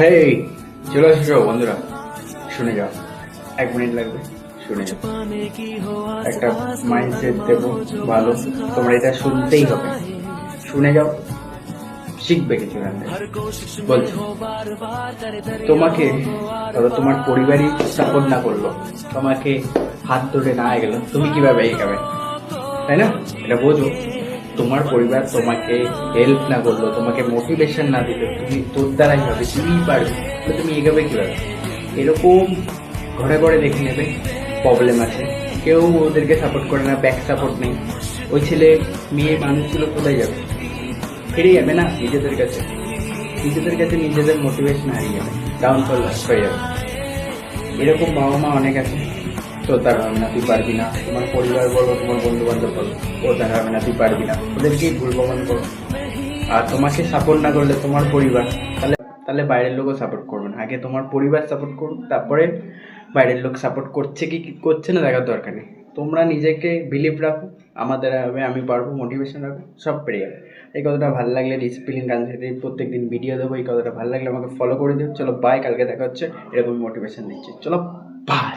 হেই, চলে এসেছো বন্ধুরা, শুনে যাও। 1 মিনিট লাগবে, শুনে যাও। একটা মাইন্ডসেট দেবো ভালো, তোমরা এটা শুনতেই হবে। শুনে যাও, শিখবে কিছু এখান থেকে। বলছি, তোমাকে ধরো তোমার পরিবারই সাপোর্ট না করলো, তোমাকে হাত ধরে না গেল, তুমি কিভাবে এগাবে? তাই না? এটা বোঝো। তোমার পরিবার তোমাকে হেল্প না করলো, তোমাকে মোটিভেশন না দিল, তুমি তোর দ্বারাই হবে, তুমিই পারবে, তো তুমি এগোবে কিভাবে? এরকম ঘরে ঘরে দেখে নেবে প্রবলেম আছে, কেউ ওদেরকে সাপোর্ট করে না, ব্যাক সাপোর্ট নেই। ওই ছেলে মেয়ে মানুষগুলো কোথায় যাবে? ফিরে যাবে না নিজেদের কাছে, নিজেদের কাছে নিজেদের মোটিভেশন হারিয়ে যাবে, ডাউনফল হয়ে যাবে। এরকম বাবা মা অনেক আছে। তোর দ্বারা হবে না, তুই পারবি না। তোমার পরিবার বলো, তোমার বন্ধু বান্ধব বলো, ওর দ্বারা হবে না, তুই পারবি না, ওদেরকেই ভুল প্রমাণ করো। আর তোমাকে সাপোর্ট না করলে তোমার পরিবার, তাহলে তাহলে বাইরের লোকও সাপোর্ট করবে না। আগে তোমার পরিবার সাপোর্ট করুক, তারপরে বাইরের লোক সাপোর্ট করছে কি কি করছে না দেখার দরকার নেই। তোমরা নিজেকে বিলিভ রাখো, আমাদের হবে, আমি পারবো, মোটিভেশন রাখো, সব পেরে যাবে। এই কথাটা ভালো লাগলে ডিসিপ্লিন গান সাথে প্রত্যেকদিন ভিডিও দেবো। এই কথাটা ভালো লাগলে আমাকে ফলো করে দিও। চলো বাই, কালকে দেখা হচ্ছে। এরকম মোটিভেশন দিচ্ছি। চলো বাই।